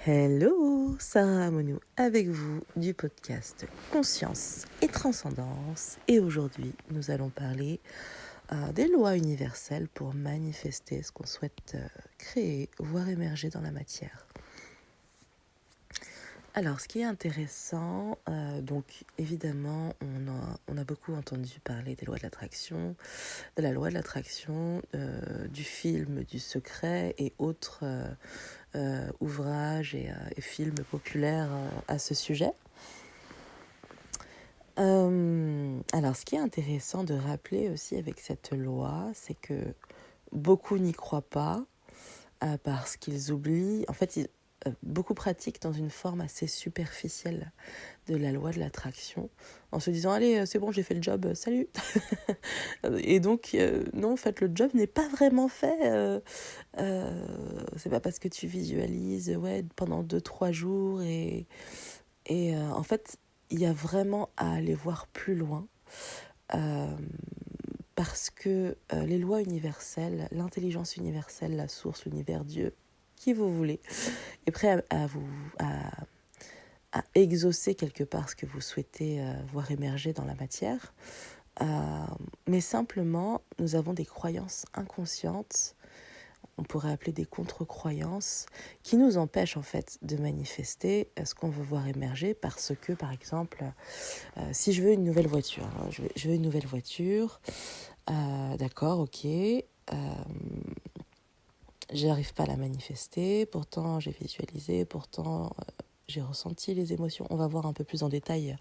Hello, Sarah Monou avec vous du podcast Conscience et Transcendance. Et aujourd'hui, nous allons parler des lois universelles pour manifester ce qu'on souhaite créer, voire émerger dans la matière. Alors, ce qui est intéressant, donc évidemment, on a beaucoup entendu parler des lois de l'attraction, de la loi de l'attraction, du film du secret et autres ouvrages et films populaires à ce sujet. Alors, ce qui est intéressant de rappeler aussi avec cette loi, c'est que beaucoup n'y croient pas parce qu'ils oublient, en fait, beaucoup pratiquent dans une forme assez superficielle de la loi de l'attraction, en se disant allez c'est bon j'ai fait le job, salut. Et donc non en fait le job n'est pas vraiment fait, c'est pas parce que tu visualises pendant 2-3 jours et en fait il y a vraiment à aller voir plus loin, parce que les lois universelles, l'intelligence universelle, la source, l'univers, Dieu, qui vous voulez, est prêt à exaucer quelque part ce que vous souhaitez voir émerger dans la matière. Mais simplement, nous avons des croyances inconscientes, on pourrait appeler des contre-croyances, qui nous empêchent en fait de manifester ce qu'on veut voir émerger parce que, par exemple, si je veux une nouvelle voiture, je veux une nouvelle voiture, d'accord, ok, j'arrive pas à la manifester, pourtant j'ai visualisé, pourtant j'ai ressenti les émotions. On va voir un peu plus en détail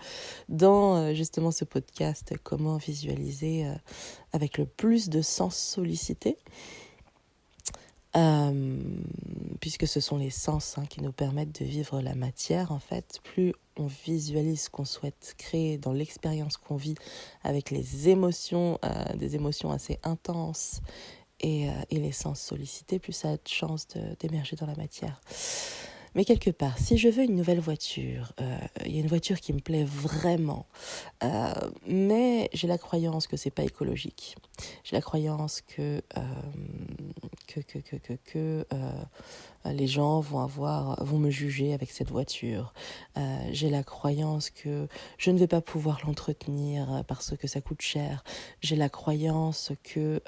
dans justement ce podcast comment visualiser avec le plus de sens sollicité, puisque ce sont les sens qui nous permettent de vivre la matière en fait. Plus on visualise ce qu'on souhaite créer dans l'expérience qu'on vit avec les émotions, des émotions assez intenses et les sens sollicités, plus ça a de chances d'émerger dans la matière. Mais quelque part, si je veux une nouvelle voiture, il y a une voiture qui me plaît vraiment, mais j'ai la croyance que c'est pas écologique. J'ai la croyance que les gens vont me juger avec cette voiture. J'ai la croyance que je ne vais pas pouvoir l'entretenir parce que ça coûte cher. J'ai la croyance que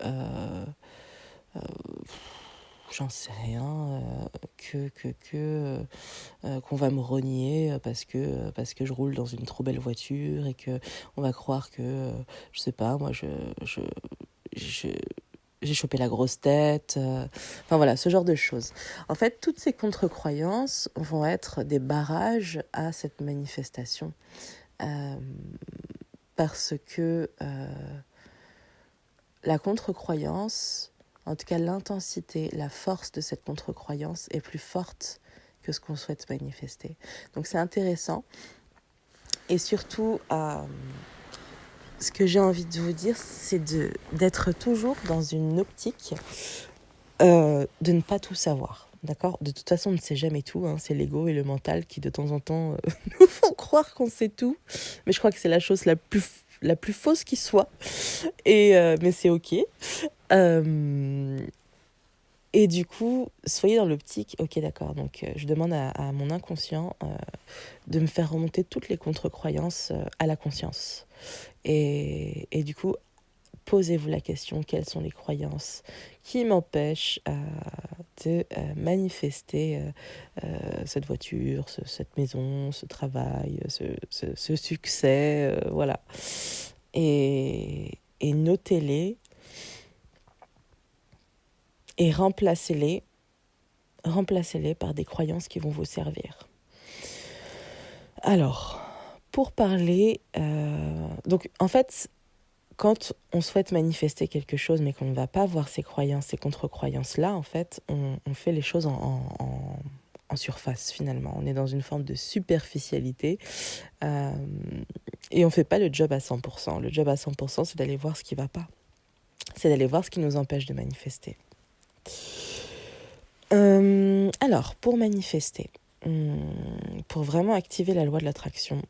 j'en sais rien, qu'on va me renier parce que je roule dans une trop belle voiture et que on va croire que je sais pas moi j'ai chopé la grosse tête, enfin voilà, ce genre de choses. En fait, toutes ces contre-croyances vont être des barrages à cette manifestation, parce que la contre-croyance, en tout cas l'intensité, la force de cette contre-croyance est plus forte que ce qu'on souhaite manifester. Donc c'est intéressant. Et surtout, ce que j'ai envie de vous dire, c'est d'être toujours dans une optique de ne pas tout savoir. D'accord ? De toute façon, on ne sait jamais tout. C'est l'ego et le mental qui, de temps en temps, nous font croire qu'on sait tout. Mais je crois que c'est la chose la plus fausse qui soit. Mais c'est OK. Et du coup, soyez dans l'optique, ok d'accord, donc je demande à mon inconscient de me faire remonter toutes les contre-croyances à la conscience. Et du coup, posez-vous la question, quelles sont les croyances qui m'empêchent de manifester cette voiture, cette maison, ce travail, ce succès, voilà. Et notez-les et remplacez-les par des croyances qui vont vous servir. Alors, pour parler... donc, en fait, quand on souhaite manifester quelque chose, mais qu'on ne va pas voir ces croyances, ces contre-croyances-là, en fait, on fait les choses en surface, finalement. On est dans une forme de superficialité et on ne fait pas le job à 100%. Le job à 100%, c'est d'aller voir ce qui ne va pas. C'est d'aller voir ce qui nous empêche de manifester. Alors, pour manifester, pour vraiment activer la loi de l'attraction,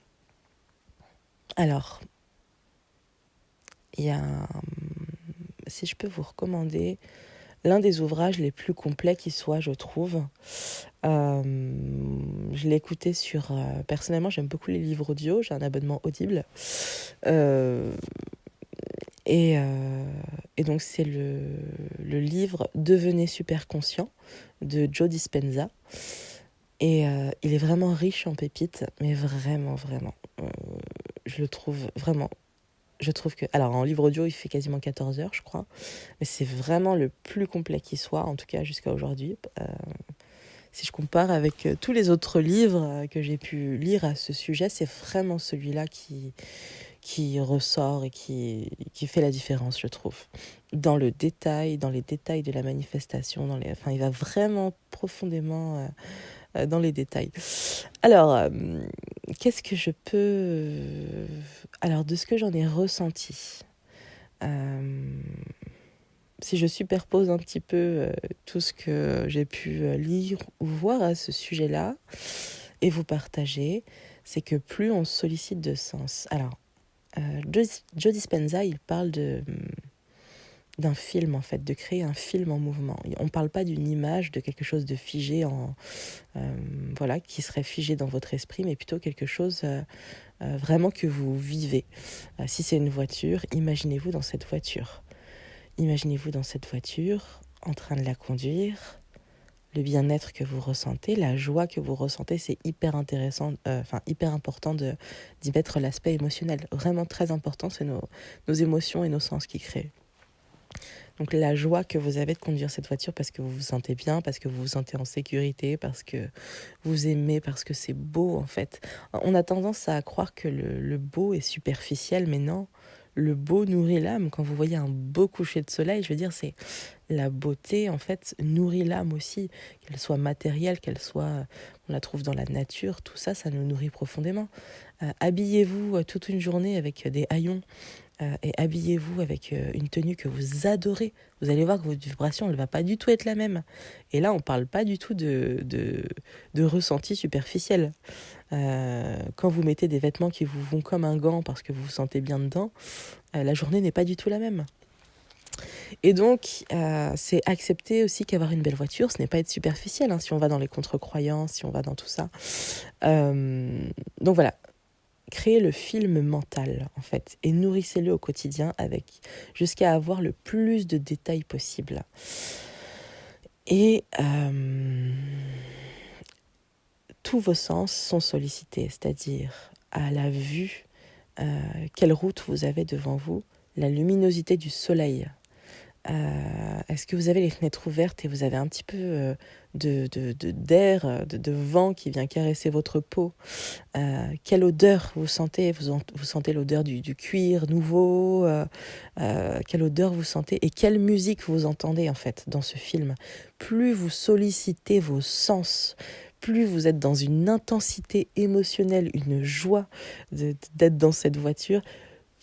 alors, il y a, si je peux vous recommander l'un des ouvrages les plus complets qui soit, je trouve. Euh, je l'ai écouté sur... personnellement, j'aime beaucoup les livres audio, j'ai un abonnement Audible. Euh, et donc, c'est le livre Devenez super conscient de Joe Dispenza. Et il est vraiment riche en pépites, mais vraiment, vraiment. Je le trouve vraiment. Je trouve que. Alors, en livre audio, il fait quasiment 14 heures, je crois. Mais c'est vraiment le plus complet qui soit, en tout cas jusqu'à aujourd'hui. Si je compare avec tous les autres livres que j'ai pu lire à ce sujet, c'est vraiment celui-là qui ressort et qui fait la différence, je trouve. Dans le détail, dans les détails de la manifestation, enfin, il va vraiment profondément dans les détails. Alors, qu'est-ce que je peux... Alors, de ce que j'en ai ressenti, si je superpose un petit peu tout ce que j'ai pu lire ou voir à ce sujet-là et vous partager, c'est que plus on sollicite de sens. Alors, Joe Dispenza, il parle d'un film, en fait, de créer un film en mouvement. On ne parle pas d'une image, de quelque chose de figé, voilà, qui serait figé dans votre esprit, mais plutôt quelque chose vraiment que vous vivez. Si c'est une voiture, imaginez-vous dans cette voiture. Imaginez-vous dans cette voiture, en train de la conduire, le bien-être que vous ressentez, la joie que vous ressentez, c'est hyper intéressant, hyper important d'y mettre l'aspect émotionnel. Vraiment très important, c'est nos émotions et nos sens qui créent. Donc la joie que vous avez de conduire cette voiture parce que vous vous sentez bien, parce que vous vous sentez en sécurité, parce que vous aimez, parce que c'est beau en fait. On a tendance à croire que le beau est superficiel, mais non. Le beau nourrit l'âme. Quand vous voyez un beau coucher de soleil, je veux dire, c'est la beauté, en fait, nourrit l'âme aussi. Qu'elle soit matérielle, qu'elle soit... On la trouve dans la nature, tout ça, ça nous nourrit profondément. Habillez-vous toute une journée avec des haillons et habillez-vous avec une tenue que vous adorez. Vous allez voir que votre vibration, elle ne va pas du tout être la même. Et là, on ne parle pas du tout de ressenti superficiel. Quand vous mettez des vêtements qui vous vont comme un gant parce que vous vous sentez bien dedans, la journée n'est pas du tout la même. Et donc, c'est accepter aussi qu'avoir une belle voiture, ce n'est pas être superficiel, si on va dans les contre-croyances, si on va dans tout ça. Donc voilà, créez le film mental, en fait, et nourrissez-le au quotidien jusqu'à avoir le plus de détails possible. Et tous vos sens sont sollicités, c'est-à-dire à la vue, quelle route vous avez devant vous, la luminosité du soleil. Est-ce que vous avez les fenêtres ouvertes et vous avez un petit peu d'air, de vent qui vient caresser votre peau? Quelle odeur vous sentez? Vous sentez l'odeur du cuir nouveau? Quelle odeur vous sentez? Et quelle musique vous entendez en fait dans ce film? Plus vous sollicitez vos sens, plus vous êtes dans une intensité émotionnelle, une joie d'être dans cette voiture,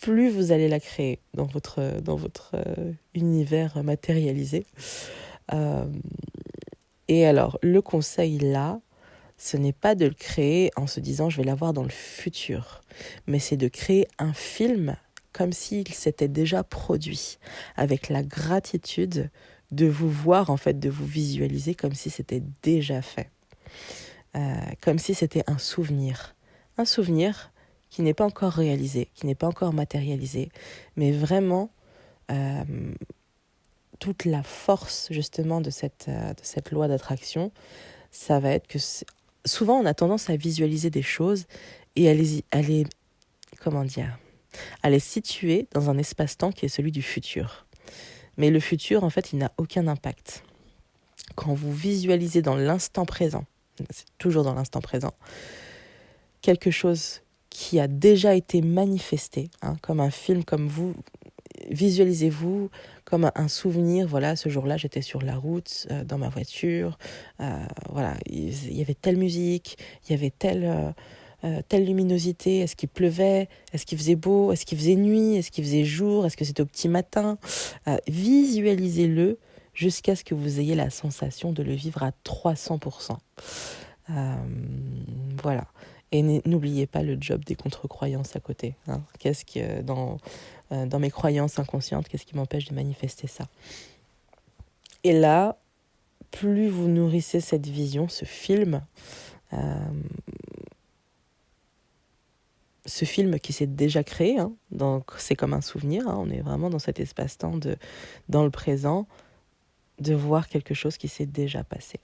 plus vous allez la créer dans votre univers matérialisé. Et alors, le conseil là, ce n'est pas de le créer en se disant je vais l'avoir dans le futur, mais c'est de créer un film comme s'il s'était déjà produit, avec la gratitude de vous voir, en fait, de vous visualiser comme si c'était déjà fait. Comme si c'était un souvenir. Un souvenir qui n'est pas encore réalisé, qui n'est pas encore matérialisé, mais vraiment toute la force justement de cette loi d'attraction, ça va être que souvent on a tendance à visualiser des choses et à les situer dans un espace-temps qui est celui du futur. Mais le futur, en fait, il n'a aucun impact. Quand vous visualisez dans l'instant présent, c'est toujours dans l'instant présent, quelque chose qui a déjà été manifesté, comme un film, comme vous, visualisez-vous comme un souvenir. Voilà, ce jour-là, j'étais sur la route, dans ma voiture, voilà, il y avait telle musique, il y avait telle luminosité, est-ce qu'il pleuvait, est-ce qu'il faisait beau, est-ce qu'il faisait nuit, est-ce qu'il faisait jour, est-ce que c'était au petit matin. Visualisez-le jusqu'à ce que vous ayez la sensation de le vivre à 300%. Voilà. Et n'oubliez pas le job des contre-croyances à côté. Qu'est-ce que dans mes croyances inconscientes, qu'est-ce qui m'empêche de manifester ça? Et là, plus vous nourrissez cette vision, ce film qui s'est déjà créé, hein, donc c'est comme un souvenir, hein, on est vraiment dans cet espace-temps dans le présent, de voir quelque chose qui s'est déjà passé.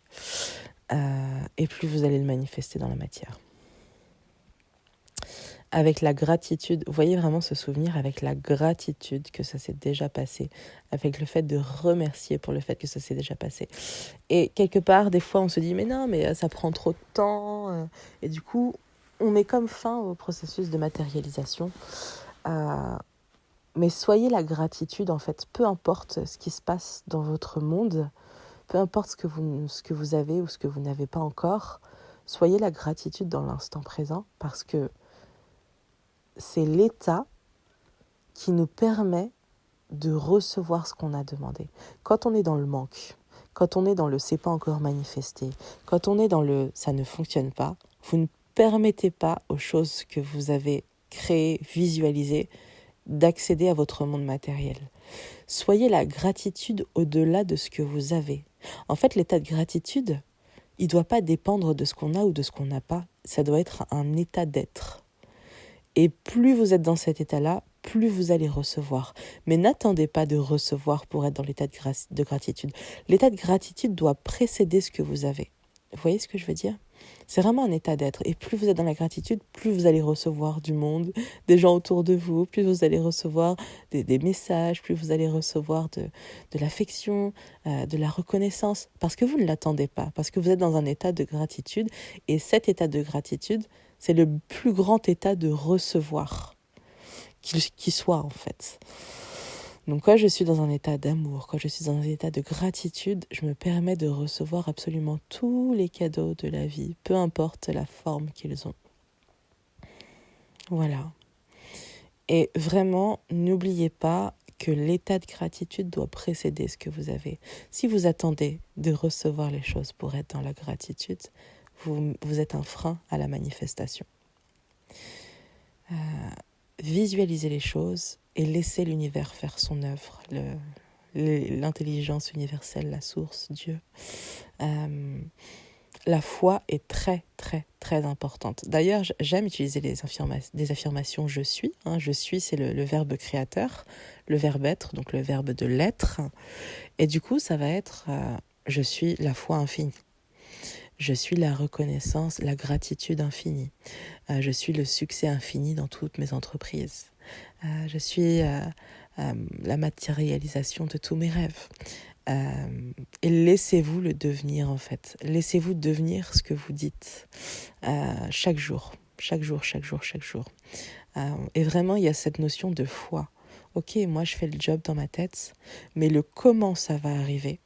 Et plus vous allez le manifester dans la matière. Avec la gratitude, vous voyez vraiment ce souvenir avec la gratitude que ça s'est déjà passé, avec le fait de remercier pour le fait que ça s'est déjà passé. Et quelque part, des fois, on se dit, mais non, mais ça prend trop de temps. Et du coup, on met comme fin au processus de matérialisation. Mais soyez la gratitude, en fait, peu importe ce qui se passe dans votre monde, peu importe ce que vous avez ou ce que vous n'avez pas encore, soyez la gratitude dans l'instant présent, parce que c'est l'état qui nous permet de recevoir ce qu'on a demandé. Quand on est dans le manque, quand on est dans le c'est pas encore manifesté, quand on est dans le ça ne fonctionne pas, vous ne permettez pas aux choses que vous avez créées, visualisées, d'accéder à votre monde matériel. Soyez la gratitude au-delà de ce que vous avez. En fait, l'état de gratitude, il ne doit pas dépendre de ce qu'on a ou de ce qu'on n'a pas. Ça doit être un état d'être. Et plus vous êtes dans cet état-là, plus vous allez recevoir. Mais n'attendez pas de recevoir pour être dans l'état de gratitude. L'état de gratitude doit précéder ce que vous avez. Vous voyez ce que je veux dire ? C'est vraiment un état d'être. Et plus vous êtes dans la gratitude, plus vous allez recevoir du monde, des gens autour de vous, plus vous allez recevoir des messages, plus vous allez recevoir de l'affection, de la reconnaissance. Parce que vous ne l'attendez pas, parce que vous êtes dans un état de gratitude. Et cet état de gratitude, c'est le plus grand état de recevoir qui soit en fait. Donc quand je suis dans un état d'amour, quand je suis dans un état de gratitude, je me permets de recevoir absolument tous les cadeaux de la vie, peu importe la forme qu'ils ont. Voilà. Et vraiment, n'oubliez pas que l'état de gratitude doit précéder ce que vous avez. Si vous attendez de recevoir les choses pour être dans la gratitude, vous êtes un frein à la manifestation. Visualisez les choses et laissez l'univers faire son œuvre, l'intelligence universelle, la source, Dieu. La foi est très, très, très importante. D'ailleurs, j'aime utiliser des affirmations « je suis ». Je suis, c'est le verbe créateur, le verbe être, donc le verbe de l'être. Et du coup, ça va être je suis la foi infinie. Je suis la reconnaissance, la gratitude infinie. Je suis le succès infini dans toutes mes entreprises. Je suis la matérialisation de tous mes rêves. Et laissez-vous le devenir en fait. Laissez-vous devenir ce que vous dites chaque jour. Et vraiment, il y a cette notion de foi. Ok, moi je fais le job dans ma tête, mais le comment ça va arriver,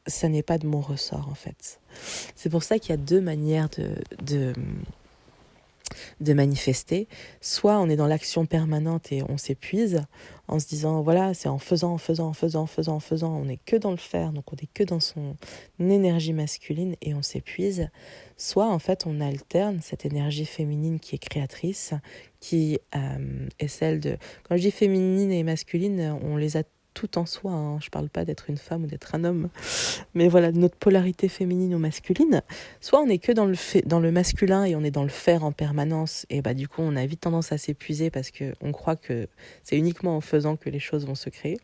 ça n'est pas de mon ressort en fait. C'est pour ça qu'il y a deux manières de manifester. Soit on est dans l'action permanente et on s'épuise en se disant voilà, c'est en faisant, on n'est que dans le faire, donc on n'est que dans son énergie masculine et on s'épuise. Soit en fait on alterne cette énergie féminine qui est créatrice, qui est celle de... Quand je dis féminine et masculine, on les a tout en soi, hein. Je parle pas d'être une femme ou d'être un homme, mais voilà, notre polarité féminine ou masculine. Soit on est que dans le masculin et on est dans le faire en permanence, et bah du coup on a vite tendance à s'épuiser parce qu'on croit que c'est uniquement en faisant que les choses vont se créer.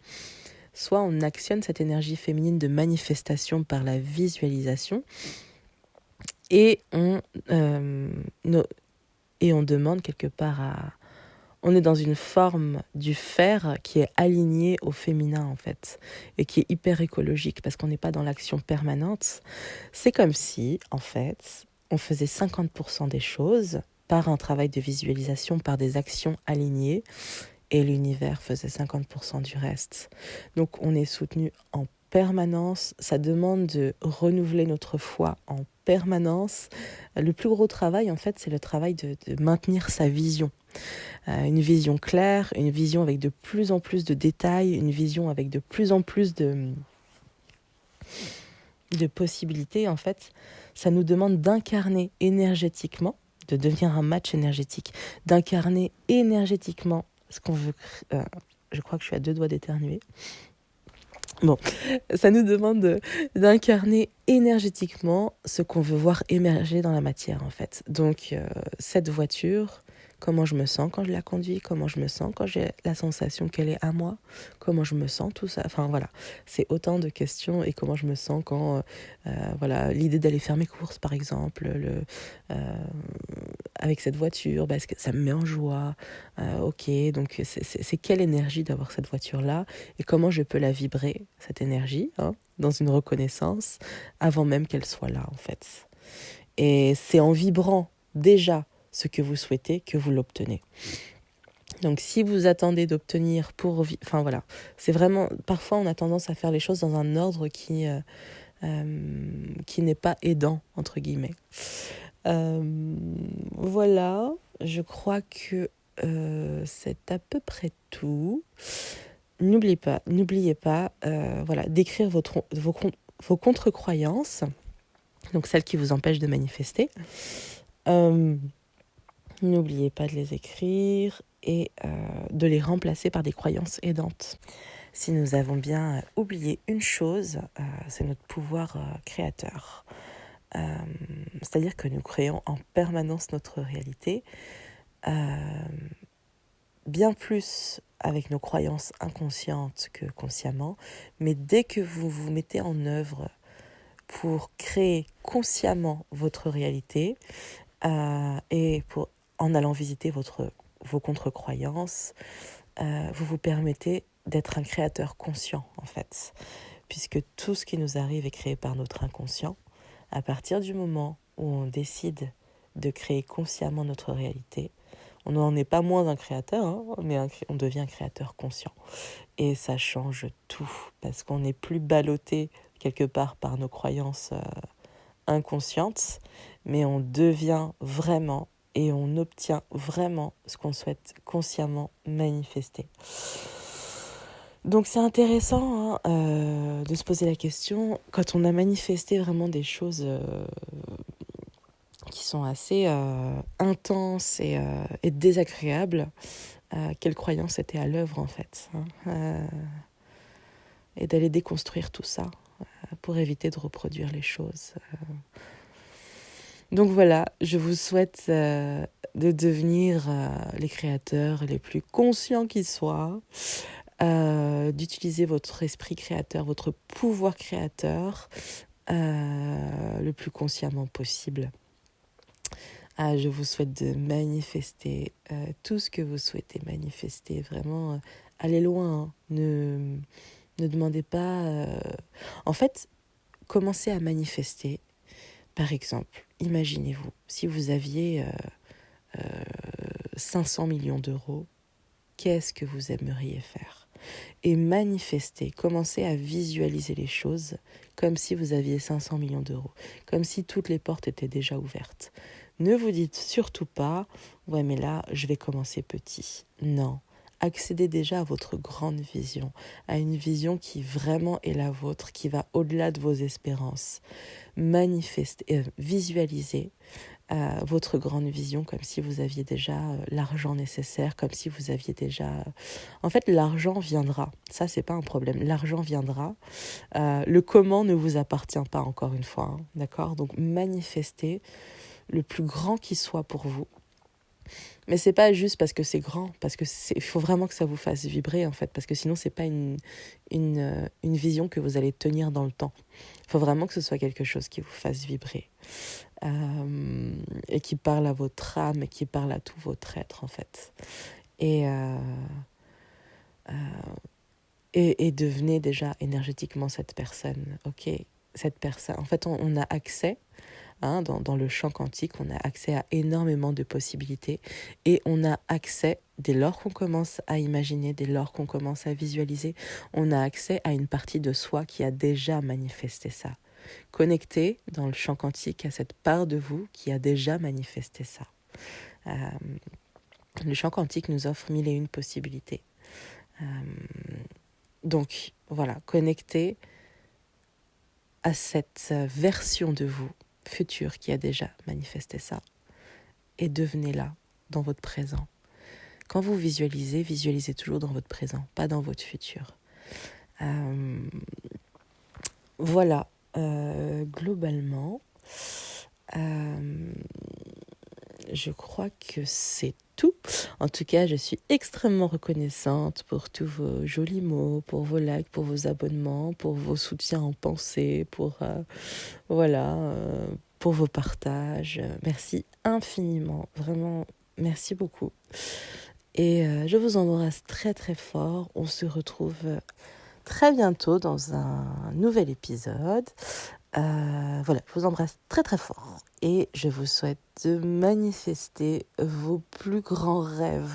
Soit on actionne cette énergie féminine de manifestation par la visualisation et on demande quelque part à... On est dans une forme du faire qui est alignée au féminin en fait et qui est hyper écologique parce qu'on n'est pas dans l'action permanente. C'est comme si en fait on faisait 50% des choses par un travail de visualisation, par des actions alignées et l'univers faisait 50% du reste. Donc on est soutenu en permanence, ça demande de renouveler notre foi en permanence. Le plus gros travail en fait c'est le travail de maintenir sa vision. Une vision claire, une vision avec de plus en plus de détails, une vision avec de plus en plus de possibilités. En fait, ça nous demande d'incarner énergétiquement, de devenir un match énergétique, d'incarner énergétiquement ce qu'on veut. Je crois que je suis à 2 doigts d'éternuer. Bon, ça nous demande d'incarner énergétiquement ce qu'on veut voir émerger dans la matière, en fait. Donc, cette voiture, comment je me sens quand je la conduis, comment je me sens quand j'ai la sensation qu'elle est à moi, comment je me sens, tout ça. Enfin, voilà, c'est autant de questions et comment je me sens quand, voilà, l'idée d'aller faire mes courses, par exemple, avec cette voiture, est-ce que ça me met en joie? Ok, donc c'est quelle énergie d'avoir cette voiture-là et comment je peux la vibrer, cette énergie, hein, dans une reconnaissance, avant même qu'elle soit là, en fait. Et c'est en vibrant déjà ce que vous souhaitez que vous l'obtenez. Donc si vous attendez d'obtenir pour... Enfin voilà, c'est vraiment... Parfois on a tendance à faire les choses dans un ordre qui n'est pas aidant, entre guillemets. Voilà, je crois que c'est à peu près tout. N'oubliez pas, voilà, d'écrire vos contre-croyances, donc celles qui vous empêchent de manifester. N'oubliez pas de les écrire et de les remplacer par des croyances aidantes. Si nous avons bien oublié une chose, c'est notre pouvoir créateur. C'est-à-dire que nous créons en permanence notre réalité, bien plus avec nos croyances inconscientes que consciemment, mais dès que vous vous mettez en œuvre pour créer consciemment votre réalité et en allant visiter vos contre-croyances, vous vous permettez d'être un créateur conscient en fait, puisque tout ce qui nous arrive est créé par notre inconscient. À partir du moment où on décide de créer consciemment notre réalité, on n'en est pas moins un créateur, hein, mais on devient un créateur conscient. Et ça change tout, parce qu'on n'est plus ballotté quelque part par nos croyances inconscientes, mais on devient vraiment et on obtient vraiment ce qu'on souhaite consciemment manifester. Donc c'est intéressant de se poser la question, quand on a manifesté vraiment des choses qui sont assez intenses et désagréables, quelle croyance était à l'œuvre en fait, hein, et d'aller déconstruire tout ça pour éviter de reproduire les choses. Donc voilà, je vous souhaite de devenir les créateurs les plus conscients qui soient, d'utiliser votre esprit créateur, votre pouvoir créateur le plus consciemment possible. Je vous souhaite de manifester tout ce que vous souhaitez manifester. Vraiment, allez loin. Hein. Ne demandez pas... En fait, commencez à manifester. Par exemple, imaginez-vous, si vous aviez 500 millions d'euros, qu'est-ce que vous aimeriez faire ? Et manifester, commencez à visualiser les choses comme si vous aviez 500 millions d'euros, comme si toutes les portes étaient déjà ouvertes. Ne vous dites surtout pas « ouais mais là, je vais commencer petit ». Non, accédez déjà à votre grande vision, à une vision qui vraiment est la vôtre, qui va au-delà de vos espérances. Manifestez, visualisez votre grande vision comme si vous aviez déjà l'argent nécessaire, comme si vous aviez déjà... En fait, l'argent viendra. Ça, c'est pas un problème. L'argent viendra. Le comment ne vous appartient pas, encore une fois. Hein, d'accord ? Donc, manifestez le plus grand qui soit pour vous. Mais c'est pas juste parce que c'est grand, parce que il faut vraiment que ça vous fasse vibrer, en fait, parce que sinon, c'est pas une vision que vous allez tenir dans le temps. Il faut vraiment que ce soit quelque chose qui vous fasse vibrer. Et qui parle à votre âme et qui parle à tout votre être en fait et devenez déjà énergétiquement cette personne. Ok, cette personne en fait on a accès dans le champ quantique, on a accès à énormément de possibilités et on a accès, dès lors qu'on commence à imaginer, dès lors qu'on commence à visualiser, on a accès à une partie de soi qui a déjà manifesté ça. Connecté dans le champ quantique à cette part de vous qui a déjà manifesté ça. Le champ quantique nous offre 1001 possibilités. Donc voilà, connecté à cette version de vous future qui a déjà manifesté ça et devenez là, dans votre présent. Quand vous visualisez toujours dans votre présent, pas dans votre futur. Voilà, globalement, je crois que c'est tout. En tout cas, je suis extrêmement reconnaissante pour tous vos jolis mots, pour vos likes, pour vos abonnements, pour vos soutiens en pensée, pour vos partages. Merci infiniment, vraiment, merci beaucoup. Et je vous embrasse très très fort. On se retrouve très bientôt dans un nouvel épisode. Voilà, je vous embrasse très très fort et je vous souhaite de manifester vos plus grands rêves.